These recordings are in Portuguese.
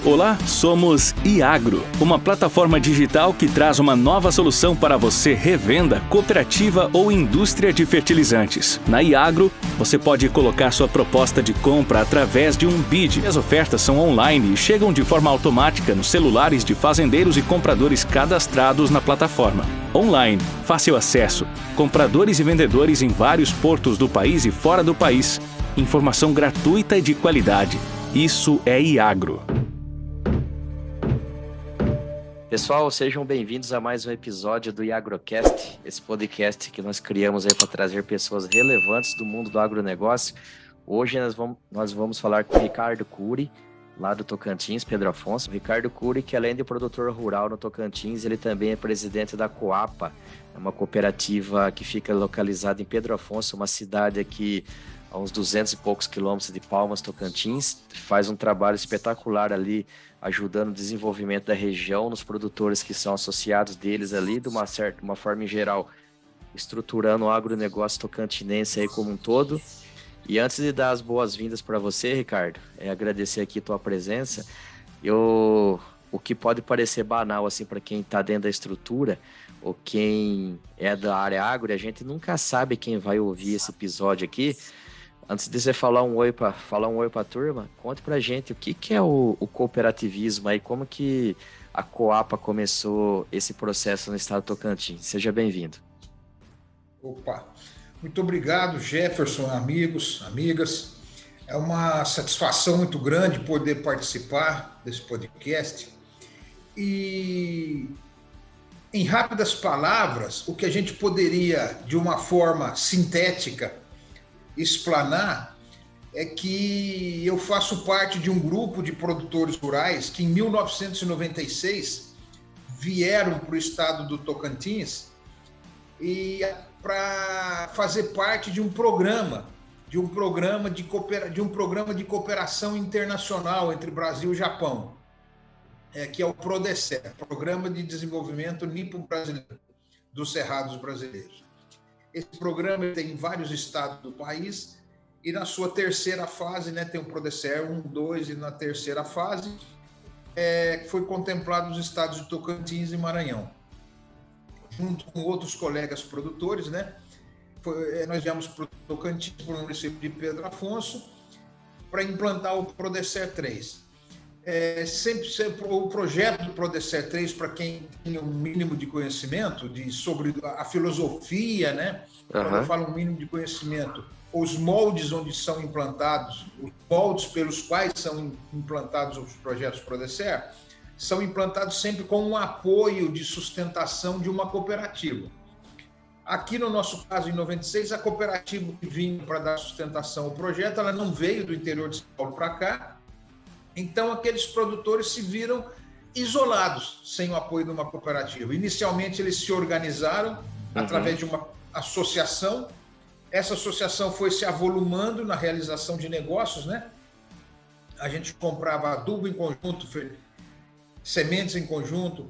Olá, somos Iagro, uma plataforma digital que traz uma nova solução para você revenda, cooperativa ou indústria de fertilizantes. Na Iagro, você pode colocar sua proposta de compra através de um bid. As ofertas são online e chegam de forma automática nos celulares de fazendeiros e compradores cadastrados na plataforma. Online, fácil acesso, compradores e vendedores em vários portos do país e fora do país. Informação gratuita e de qualidade. Isso é Iagro. Pessoal, sejam bem-vindos a mais um episódio do IagroCast, esse podcast que nós criamos aí para trazer pessoas relevantes do mundo do agronegócio. Hoje nós vamos falar com o Ricardo Cury, lá do Tocantins, Pedro Afonso. Ricardo Cury, que além de produtor rural no Tocantins, ele também é presidente da Coapa, uma cooperativa que fica localizada em Pedro Afonso, uma cidade aqui a uns 200 e poucos quilômetros de Palmas, Tocantins. Faz um trabalho espetacular ali, ajudando o desenvolvimento da região, nos produtores que são associados deles ali, de uma forma em geral, estruturando o agronegócio tocantinense aí como um todo. E antes de dar as boas-vindas para você, Ricardo, agradecer aqui a tua presença. O que pode parecer banal assim para quem está dentro da estrutura, ou quem é da área agro, a gente nunca sabe quem vai ouvir esse episódio aqui. Antes de você falar um oi para a turma, conte para a gente o que é o cooperativismo aí, como que a Coapa começou esse processo no estado do Tocantins. Seja bem-vindo. Opa, muito obrigado, Jefferson, amigos, amigas. É uma satisfação muito grande poder participar desse podcast. E, em rápidas palavras, o que a gente poderia, de uma forma sintética, explanar é que eu faço parte de um grupo de produtores rurais que em 1996 vieram para o estado do Tocantins e para fazer parte de um programa de cooperação internacional entre Brasil e Japão, que é o PRODECER, Programa de Desenvolvimento Nipo-Brasileiro dos Cerrados Brasileiros. Esse programa tem em vários estados do país e na sua terceira fase, tem o PRODECER 1, 2 e na terceira fase foi contemplado os estados de Tocantins e Maranhão. Junto com outros colegas produtores, nós viemos para o Tocantins, para o município de Pedro Afonso, para implantar o PRODECER 3. Sempre o projeto do PRODECER 3, para quem tem um mínimo de conhecimento sobre a filosofia, Quando eu falo um mínimo de conhecimento, os moldes onde são implantados, os moldes pelos quais são implantados os projetos PRODECER, são implantados sempre com um apoio de sustentação de uma cooperativa. Aqui no nosso caso, em 96, a cooperativa que vinha para dar sustentação ao projeto, ela não veio do interior de São Paulo para cá. Então, aqueles produtores se viram isolados, sem o apoio de uma cooperativa. Inicialmente, eles se organizaram através de uma associação. Essa associação foi se avolumando na realização de negócios, A gente comprava adubo em conjunto, sementes em conjunto,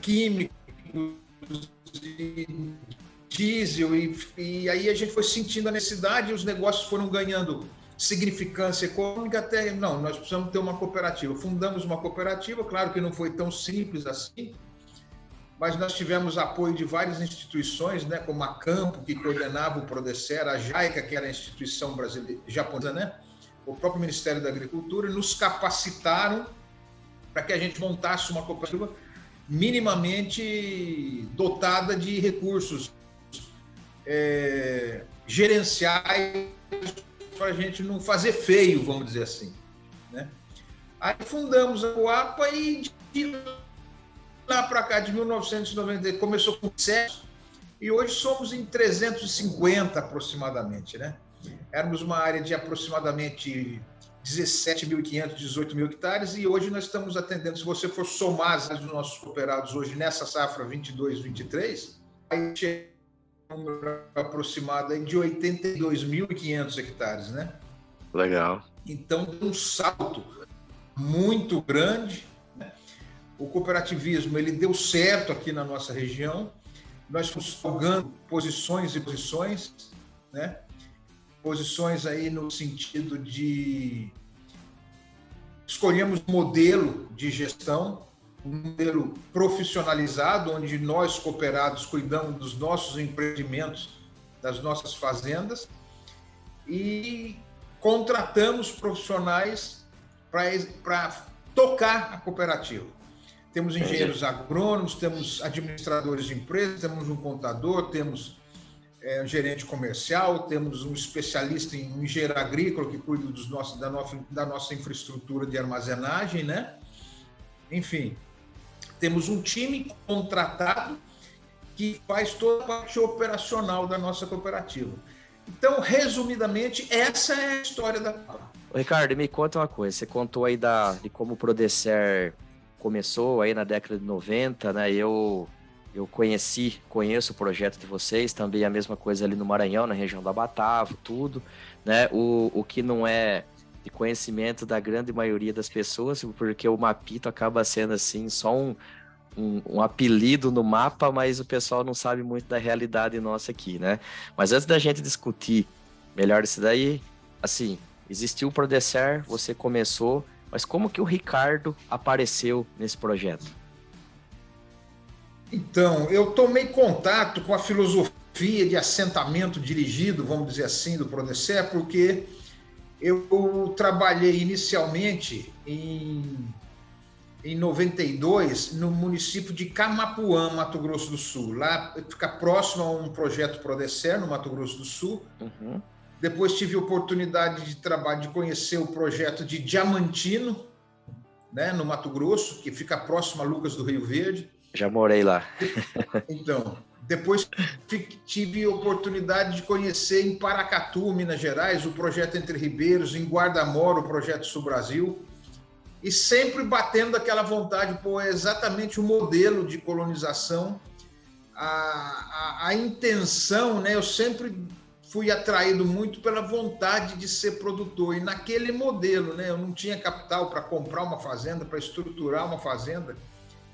químicos, diesel, e aí a gente foi sentindo a necessidade e os negócios foram ganhando significância econômica nós precisamos ter uma cooperativa. Fundamos uma cooperativa, claro que não foi tão simples assim, mas nós tivemos apoio de várias instituições, como a Campo, que coordenava o PRODECER, a JAICA, que era a instituição brasileira, japonesa, o próprio Ministério da Agricultura, nos capacitaram para que a gente montasse uma cooperativa minimamente dotada de recursos gerenciais, para a gente não fazer feio, vamos dizer assim. Aí fundamos a Coapa e de lá para cá, de 1990, começou com sucesso e hoje somos em 350 aproximadamente. Éramos uma área de aproximadamente 17.500, 18.000 hectares e hoje nós estamos atendendo, se você for somar as áreas dos nossos cooperados hoje nessa safra 22, 23, aí chega aproximado de 82.500 hectares, Legal. Então, um salto muito grande. O cooperativismo, ele deu certo aqui na nossa região. Nós fomos galgando posições e posições, Posições aí no sentido de escolhemos um modelo de gestão, um modelo profissionalizado, onde nós, cooperados, cuidamos dos nossos empreendimentos, das nossas fazendas, e contratamos profissionais para tocar a cooperativa. Temos engenheiros agrônomos, temos administradores de empresas, temos um contador, temos um gerente comercial, temos um especialista em engenheiro agrícola que cuida da nossa infraestrutura de armazenagem, né? Enfim, temos um time contratado que faz toda a parte operacional da nossa cooperativa. Então, resumidamente, essa é a história da Pala. Ricardo, me conta uma coisa. Você contou aí de como o Prodecer começou aí na década de 90, né? Eu conheço o projeto de vocês, também a mesma coisa ali no Maranhão, na região da Batavo, tudo, né? O que não é de conhecimento da grande maioria das pessoas, porque o Mapito acaba sendo assim, só um apelido no mapa, mas o pessoal não sabe muito da realidade nossa aqui, né? Mas antes da gente discutir melhor isso daí, assim, existiu o Prodecer, você começou, mas como que o Ricardo apareceu nesse projeto? Então, eu tomei contato com a filosofia de assentamento dirigido, vamos dizer assim, do Prodecer, porque eu trabalhei inicialmente em 92 no município de Camapuã, Mato Grosso do Sul. Lá fica próximo a um projeto Prodecer, no Mato Grosso do Sul. Uhum. Depois tive a oportunidade de conhecer o projeto de Diamantino, né, no Mato Grosso, que fica próximo a Lucas do Rio Verde. Já morei lá. Então, depois tive a oportunidade de conhecer em Paracatu, Minas Gerais, o projeto Entre Ribeiros, em Guarda-Mora, o projeto Sul Brasil, e sempre batendo aquela vontade, é exatamente o modelo de colonização, a intenção, né? Eu sempre fui atraído muito pela vontade de ser produtor, e naquele modelo, né? Eu não tinha capital para comprar uma fazenda, para estruturar uma fazenda.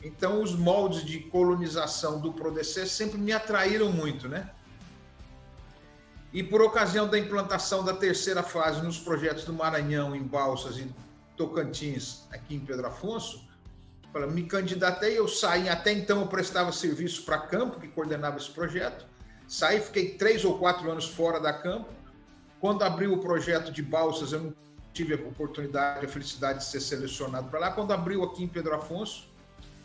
Então, os moldes de colonização do Prodecer sempre me atraíram muito, né? E por ocasião da implantação da terceira fase nos projetos do Maranhão, em Balsas e Tocantins, aqui em Pedro Afonso, me candidatei, eu saí, até então eu prestava serviço para a Campo, que coordenava esse projeto, saí, fiquei 3 ou 4 anos fora da Campo. Quando abriu o projeto de Balsas, eu não tive a oportunidade, a felicidade de ser selecionado para lá. Quando abriu aqui em Pedro Afonso,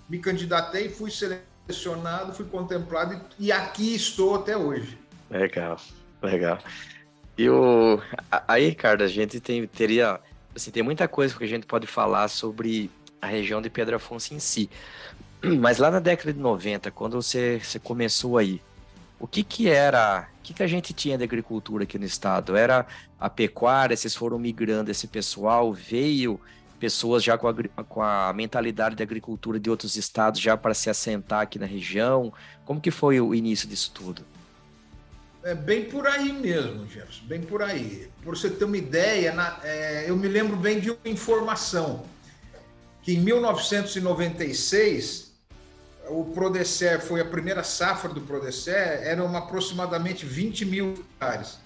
me candidatei, fui selecionado, fui contemplado e aqui estou até hoje. Legal. E aí, Ricardo, a gente teria, assim, tem muita coisa que a gente pode falar sobre a região de Pedro Afonso em si. Mas lá na década de 90, quando você começou aí, o que a gente tinha de agricultura aqui no estado? Era a pecuária, vocês foram migrando esse pessoal, veio pessoas já com a mentalidade de agricultura de outros estados já para se assentar aqui na região? Como que foi o início disso tudo? É bem por aí mesmo, Jefferson, bem por aí. Por você ter uma ideia, eu me lembro bem de uma informação, que em 1996, o Prodecer foi a primeira safra do Prodecer, eram aproximadamente 20 mil hectares.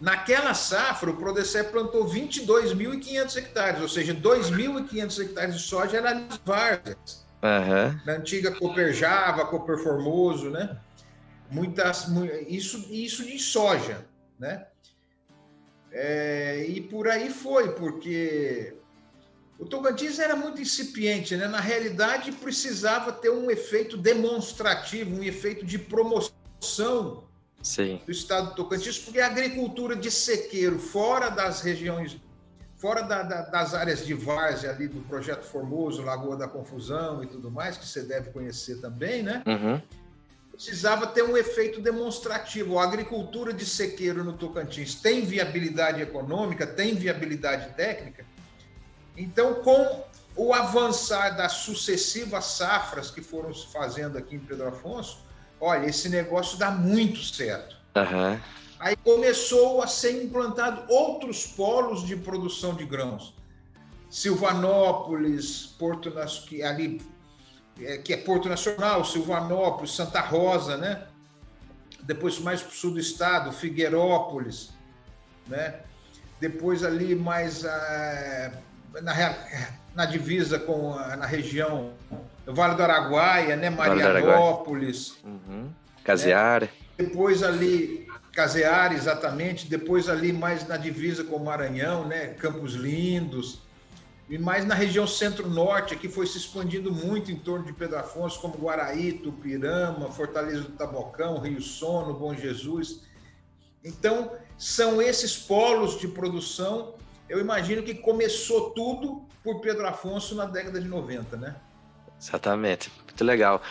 Naquela safra, o Prodecer plantou 22.500 hectares, ou seja, 2.500 hectares de soja eram as várzeas. Uhum. Da antiga Cooper Java, Cooper Formoso, né? Isso de soja, né? E por aí foi, porque o Tocantins era muito incipiente, né? Na realidade, precisava ter um efeito demonstrativo, um efeito de promoção. Sim. Do estado do Tocantins, porque a agricultura de sequeiro, fora das regiões, fora das áreas de várzea ali do Projeto Formoso, Lagoa da Confusão e tudo mais, que você deve conhecer também, né? Uhum. Precisava ter um efeito demonstrativo. A agricultura de sequeiro no Tocantins tem viabilidade econômica, tem viabilidade técnica. Então, com o avançar das sucessivas safras que foram se fazendo aqui em Pedro Afonso, olha, esse negócio dá muito certo. Uhum. Aí começou a ser implantado outros polos de produção de grãos. Silvanópolis, que é Porto Nacional, Silvanópolis, Santa Rosa, né? Depois mais para o sul do estado, Figueirópolis, né? Depois ali mais na divisa na região do Vale do Araguaia, né? Marianópolis. Caseara. Né? Depois ali, Caseara, exatamente. Depois ali mais na divisa com o Maranhão, né? Campos Lindos. E mais na região centro-norte, que foi se expandindo muito em torno de Pedro Afonso, como Guaraí, Tupirama, Fortaleza do Tabocão, Rio Sono, Bom Jesus. Então, são esses polos de produção. Eu imagino que começou tudo por Pedro Afonso na década de 90, né? Exatamente, muito legal.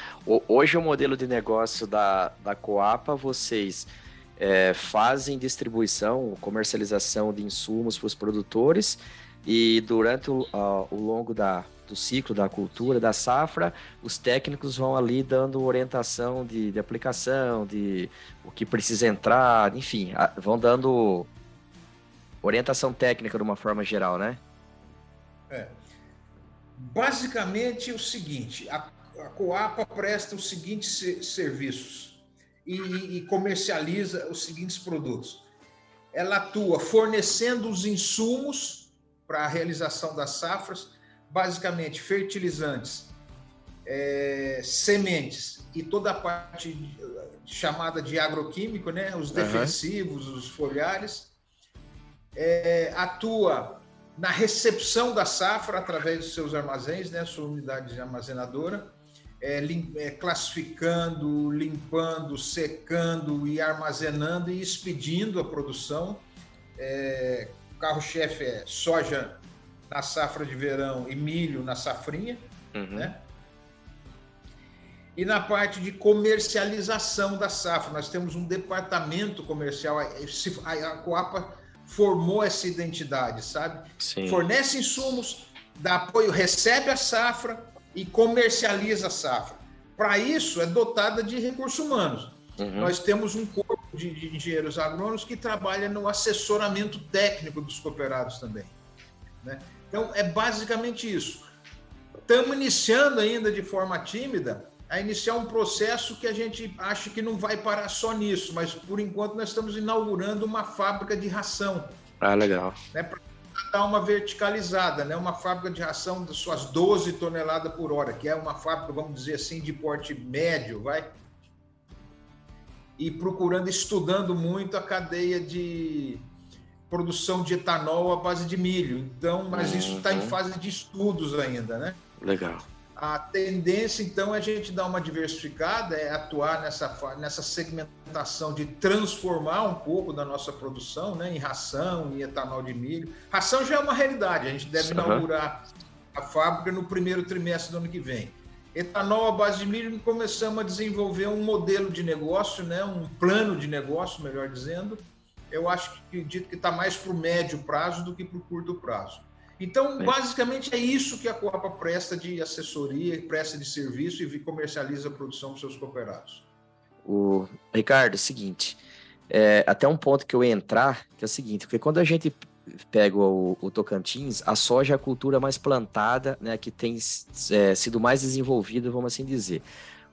Hoje o modelo de negócio da Coapa, vocês fazem distribuição, comercialização de insumos para os produtores e durante o longo do ciclo da cultura, da safra, os técnicos vão ali dando orientação de aplicação, de o que precisa entrar, enfim, vão dando orientação técnica de uma forma geral, né? Basicamente o seguinte, a Coapa presta os seguintes serviços e comercializa os seguintes produtos. Ela atua fornecendo os insumos para a realização das safras, basicamente fertilizantes, sementes e toda a parte chamada de agroquímico, né? Os defensivos, os foliares. Atua na recepção da safra através dos seus armazéns, né? Sua unidade armazenadora, classificando, limpando, secando e armazenando e expedindo a produção. O carro-chefe é soja na safra de verão e milho na safrinha, né? E na parte de comercialização da safra, nós temos um departamento comercial, a Coapa formou essa identidade, sabe? Sim. Fornece insumos, dá apoio, recebe a safra e comercializa a safra. Para isso, é dotada de recursos humanos. Nós temos um corpo de engenheiros agrônomos que trabalha no assessoramento técnico dos cooperados também, né? Então, é basicamente isso. Estamos iniciando ainda de forma tímida a iniciar um processo que a gente acha que não vai parar só nisso, mas, por enquanto, nós estamos inaugurando uma fábrica de ração. Ah, legal. Né, para dar uma verticalizada, né? Uma fábrica de ração de suas 12 toneladas por hora, que é uma fábrica, vamos dizer assim, de porte médio, e estudando muito a cadeia de produção de etanol à base de milho. Então, mas isso está em fase de estudos ainda, né? Legal. A tendência, então, é a gente dar uma diversificada, é atuar nessa segmentação de transformar um pouco da nossa produção, né, em ração, em etanol de milho. Ração já é uma realidade, a gente deve inaugurar a fábrica no primeiro trimestre do ano que vem. Etanol à base de milho, começamos a desenvolver um modelo de negócio, né, um plano de negócio, melhor dizendo. Eu acredito que está mais para o médio prazo do que para o curto prazo. Então, basicamente, é isso que a Coapa presta de assessoria, presta de serviço e comercializa a produção dos seus cooperados. Ricardo, é o seguinte, até um ponto que eu ia entrar, que é o seguinte, porque quando a gente pega o Tocantins, a soja é a cultura mais plantada, né, que tem sido mais desenvolvida, vamos assim dizer.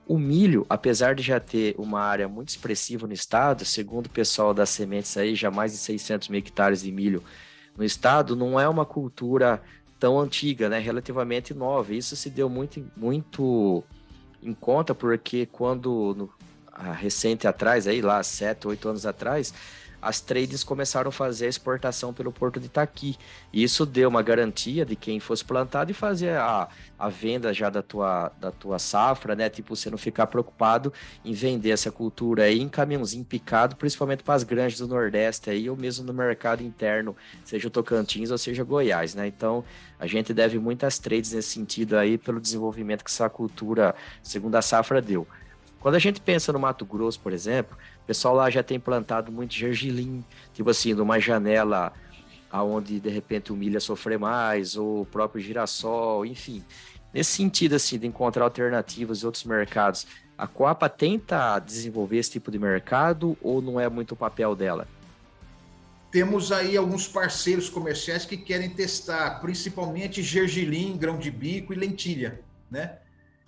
O milho, apesar de já ter uma área muito expressiva no estado, segundo o pessoal das sementes aí, já mais de 600 mil hectares de milho no estado, não é uma cultura tão antiga, né? Relativamente nova. Isso se deu muito em conta, porque quando recente atrás, aí lá 7, 8 anos atrás, as tradings começaram a fazer a exportação pelo Porto de Itaqui. E isso deu uma garantia de quem fosse plantado e fazer a venda já da tua safra, né? Tipo, você não ficar preocupado em vender essa cultura aí em caminhãozinho picado, principalmente para as granjas do Nordeste aí, ou mesmo no mercado interno, seja o Tocantins ou seja Goiás, né? Então, a gente deve muitas trades nesse sentido aí pelo desenvolvimento que essa cultura, segundo a safra, deu. Quando a gente pensa no Mato Grosso, por exemplo, o pessoal lá já tem plantado muito gergelim, tipo assim, numa janela onde de repente o milho ia sofrer mais, ou o próprio girassol, enfim. Nesse sentido, assim, de encontrar alternativas em outros mercados, a Coapa tenta desenvolver esse tipo de mercado ou não é muito o papel dela? Temos aí alguns parceiros comerciais que querem testar, principalmente gergelim, grão de bico e lentilha, né?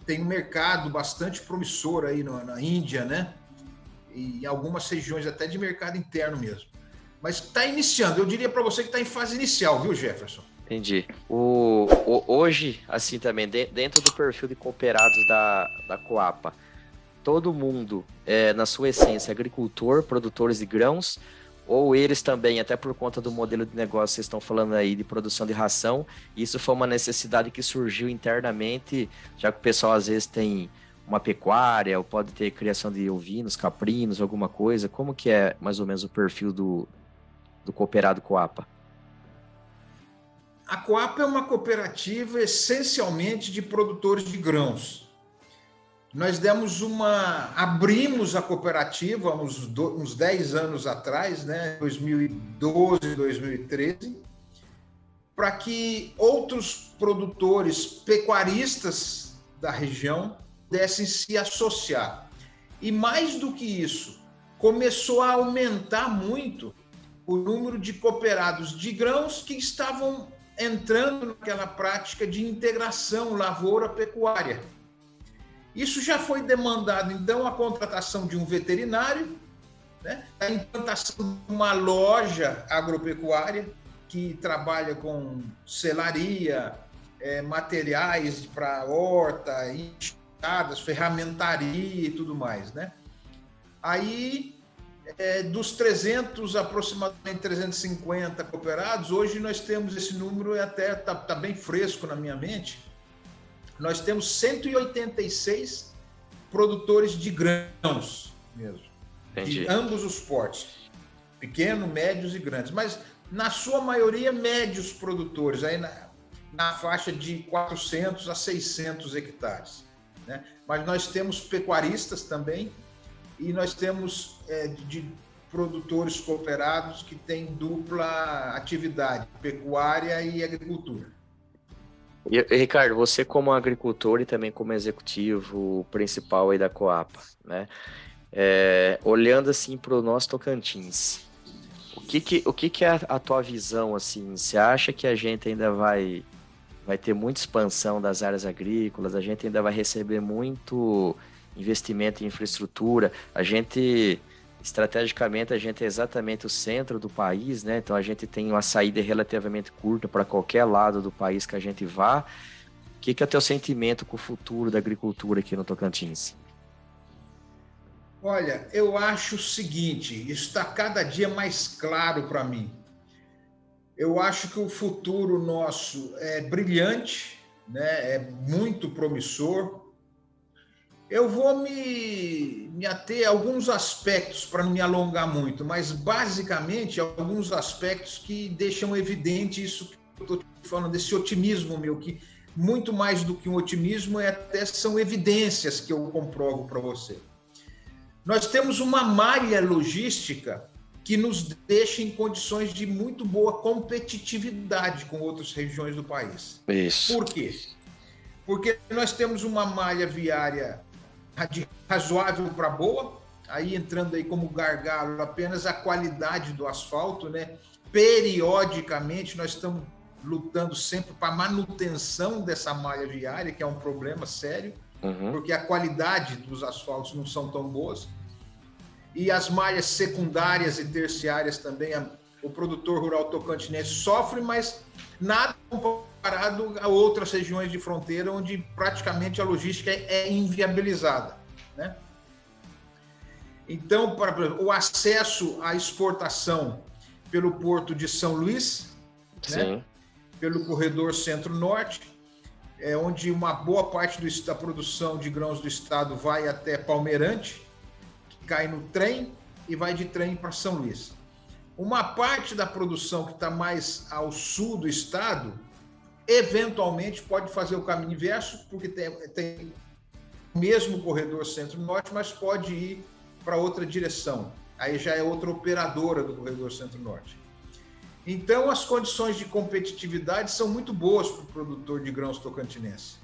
Tem um mercado bastante promissor aí na Índia, né? E em algumas regiões até de mercado interno mesmo. Mas está iniciando. Eu diria para você que está em fase inicial, viu, Jefferson? Entendi. Hoje, assim também, dentro do perfil de cooperados da Coapa, todo mundo é, na sua essência, agricultor, produtores de grãos, ou eles também, até por conta do modelo de negócio que vocês estão falando aí de produção de ração, isso foi uma necessidade que surgiu internamente, já que o pessoal às vezes tem uma pecuária, ou pode ter criação de ovinos, caprinos, alguma coisa. Como que é mais ou menos o perfil do cooperado Coapa? A Coapa é uma cooperativa essencialmente de produtores de grãos. Nós abrimos a cooperativa uns 10 anos atrás, né, 2012, 2013, para que outros produtores pecuaristas da região pudessem se associar. E mais do que isso, começou a aumentar muito o número de cooperados de grãos que estavam entrando naquela prática de integração lavoura-pecuária. Isso já foi demandado, então, a contratação de um veterinário, né? A implantação de uma loja agropecuária que trabalha com selaria, materiais para horta, enxadas, ferramentaria e tudo mais, né? Aí, dos 300, aproximadamente 350 cooperados, hoje nós temos esse número, e até está bem fresco na minha mente. Nós temos 186 produtores de grãos mesmo. Entendi. De ambos os portes, pequeno, médios e grandes, mas na sua maioria médios produtores, aí na faixa de 400 a 600 hectares, né? Mas nós temos pecuaristas também, e nós temos de produtores cooperados que têm dupla atividade, pecuária e agricultura. E, Ricardo, você como agricultor e também como executivo principal aí da Coapa, né? Olhando assim para o nosso Tocantins, o que é a tua visão assim? Você acha que a gente ainda vai ter muita expansão das áreas agrícolas? A gente ainda vai receber muito investimento em infraestrutura? Estrategicamente, a gente é exatamente o centro do país, né? Então, a gente tem uma saída relativamente curta para qualquer lado do país que a gente vá. O que é o teu sentimento com o futuro da agricultura aqui no Tocantins? Olha, eu acho o seguinte, isso está cada dia mais claro para mim. Eu acho que o futuro nosso é brilhante, né? É muito promissor. Eu vou me ater a alguns aspectos para não me alongar muito, mas basicamente alguns aspectos que deixam evidente isso que eu estou falando, desse otimismo meu, que muito mais do que um otimismo até são evidências que eu comprovo para você. Nós temos uma malha logística que nos deixa em condições de muito boa competitividade com outras regiões do país. Isso. Por quê? Porque nós temos uma malha viária de razoável para boa, aí entrando aí como gargalo apenas a qualidade do asfalto, né? Periodicamente nós estamos lutando sempre para a manutenção dessa malha viária, que é um problema sério, porque a qualidade dos asfaltos não são tão boas. E as malhas secundárias e terciárias também, o produtor rural tocantinense sofre, mas nada comparado a outras regiões de fronteira onde praticamente a logística é inviabilizada, né? Então, o acesso à exportação pelo Porto de São Luís, né? Pelo corredor Centro-Norte, onde uma boa parte da produção de grãos do estado vai até Palmeirante, que cai no trem e vai de trem para São Luís. Uma parte da produção que está mais ao sul do estado, eventualmente pode fazer o caminho inverso, porque tem o mesmo corredor Centro-Norte, mas pode ir para outra direção. Aí já é outra operadora do corredor Centro-Norte. Então, as condições de competitividade são muito boas para o produtor de grãos tocantinense.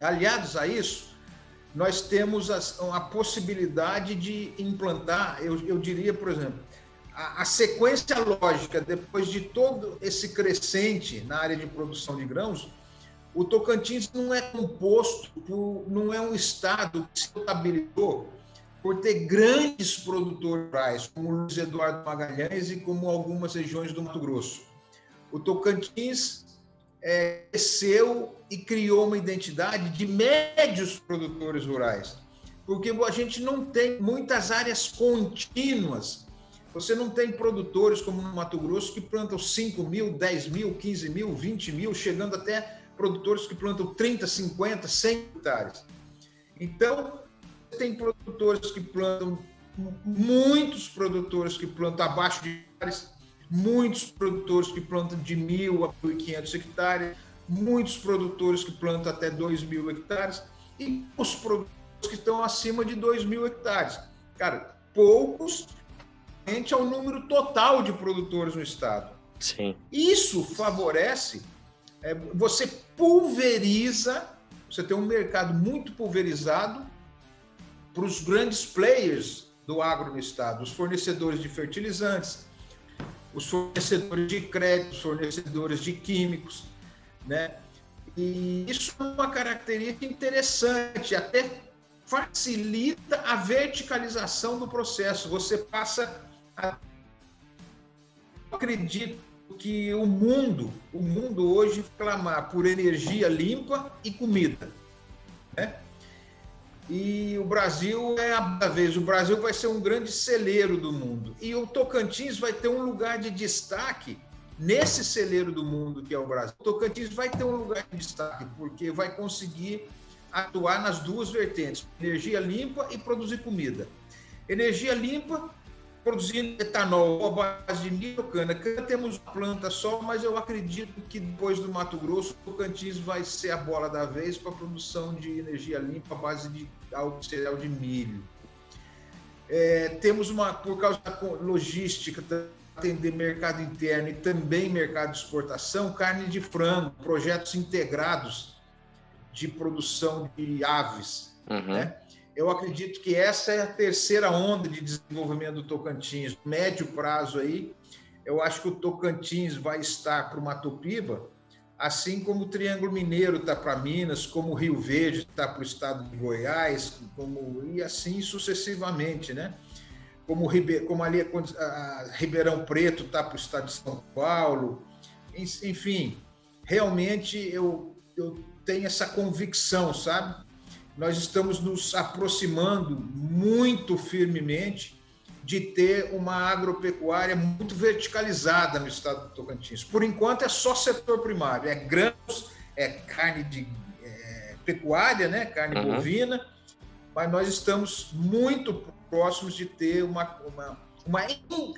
Aliados a isso, nós temos a possibilidade de implantar, eu diria, por exemplo, a sequência lógica, depois de todo esse crescente na área de produção de grãos, o Tocantins não é composto não é um estado que se estabilizou por ter grandes produtores rurais, como o Luiz Eduardo Magalhães e como algumas regiões do Mato Grosso. O Tocantins cresceu e criou uma identidade de médios produtores rurais, porque a gente não tem muitas áreas contínuas. Você não tem produtores como no Mato Grosso que plantam 5 mil, 10 mil, 15 mil, 20 mil, chegando até produtores que plantam 30, 50, 100 hectares. Então, você tem produtores que plantam, muitos produtores que plantam abaixo de hectares, muitos produtores que plantam de 1.000 a 1.500 hectares, muitos produtores que plantam até 2.000 hectares e os produtores que estão acima de 2.000 hectares. Cara, poucos frente ao número total de produtores no estado. Sim. Isso favorece, você pulveriza, você tem um mercado muito pulverizado para os grandes players do agro no estado, os fornecedores de fertilizantes, os fornecedores de crédito, os fornecedores de químicos, né? E isso é uma característica interessante, até facilita a verticalização do processo. Você passa a... Eu acredito que o mundo hoje clamar por energia limpa e comida, né? E o Brasil o Brasil vai ser um grande celeiro do mundo. E o Tocantins vai ter um lugar de destaque nesse celeiro do mundo que é o Brasil. O Tocantins vai ter um lugar de destaque porque vai conseguir atuar nas duas vertentes, energia limpa e produzir comida. Energia limpa, produzindo etanol à base de milho, cana. Temos uma planta só, mas eu acredito que depois do Mato Grosso, o Tocantins vai ser a bola da vez para a produção de energia limpa à base de cereal de milho. Temos por causa da logística, atender mercado interno e também mercado de exportação, carne de frango, projetos integrados de produção de aves, né? Eu acredito que essa é a terceira onda de desenvolvimento do Tocantins. Médio prazo aí, eu acho que o Tocantins vai estar para o Mato Piba, assim como o Triângulo Mineiro está para Minas, como o Rio Verde está para o estado de Goiás, e assim sucessivamente, né? Como ali a Ribeirão Preto está para o estado de São Paulo. Enfim, realmente eu tenho essa convicção, sabe? Nós estamos nos aproximando muito firmemente de ter uma agropecuária muito verticalizada no estado do Tocantins. Por enquanto é só setor primário, é grãos, é carne de pecuária, né? Carne bovina, mas nós estamos muito próximos de ter uma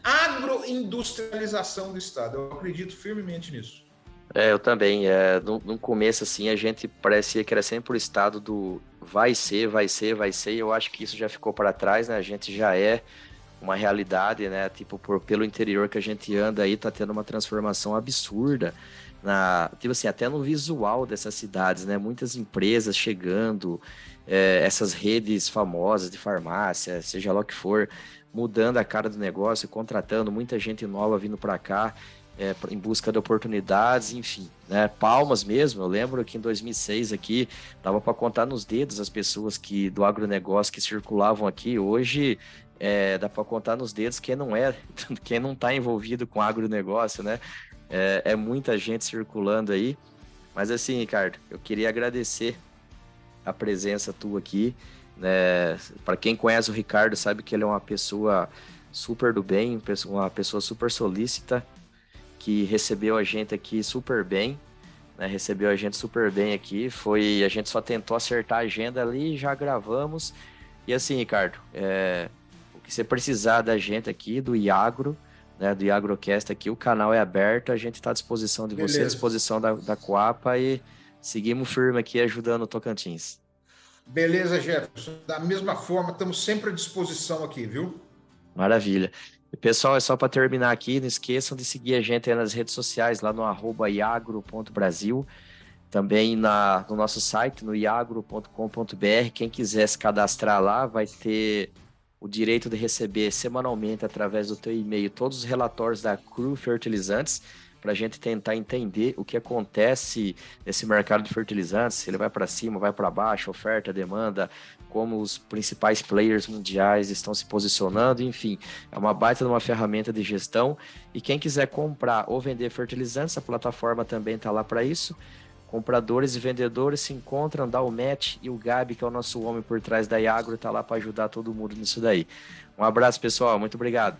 agroindustrialização do estado. Eu acredito firmemente nisso. Eu também. No começo, assim, a gente parecia que era sempre o estado do vai ser, e eu acho que isso já ficou para trás, né? A gente já é uma realidade, né? Tipo, pelo interior que a gente anda aí, tá tendo uma transformação absurda, tipo assim, até no visual dessas cidades, né? Muitas empresas chegando, essas redes famosas de farmácia, seja lá o que for, mudando a cara do negócio, contratando muita gente nova vindo para cá, em busca de oportunidades, enfim, né? Palmas mesmo, eu lembro que em 2006 aqui, dava para contar nos dedos as pessoas do agronegócio que circulavam aqui. Hoje, dá para contar nos dedos quem não está envolvido com agronegócio, né? É muita gente circulando aí, mas assim, Ricardo, eu queria agradecer a presença tua aqui, né? Para quem conhece o Ricardo, sabe que ele é uma pessoa super do bem, uma pessoa super solícita, que recebeu a gente aqui super bem, né? Recebeu a gente super bem aqui. A gente só tentou acertar a agenda ali e já gravamos. E assim, Ricardo, o que você precisar da gente aqui, do Iagro, né? Do IagroCast aqui, o canal é aberto, a gente está à disposição de você, à disposição da Coapa, e seguimos firme aqui ajudando o Tocantins. Beleza, Jefferson. Da mesma forma, estamos sempre à disposição aqui, viu? Maravilha. E, pessoal, é só para terminar aqui, não esqueçam de seguir a gente aí nas redes sociais, lá no @iagro.brasil, também no nosso site, no iagro.com.br. Quem quiser se cadastrar lá vai ter o direito de receber semanalmente, através do teu e-mail, todos os relatórios da CRU Fertilizantes, para a gente tentar entender o que acontece nesse mercado de fertilizantes, se ele vai para cima, vai para baixo, oferta, demanda, como os principais players mundiais estão se posicionando, enfim, é uma baita de uma ferramenta de gestão. E quem quiser comprar ou vender fertilizantes, a plataforma também está lá para isso. Compradores e vendedores se encontram, dá o match, e o Gabi, que é o nosso homem por trás da Iagro, está lá para ajudar todo mundo nisso daí. Um abraço, pessoal, muito obrigado.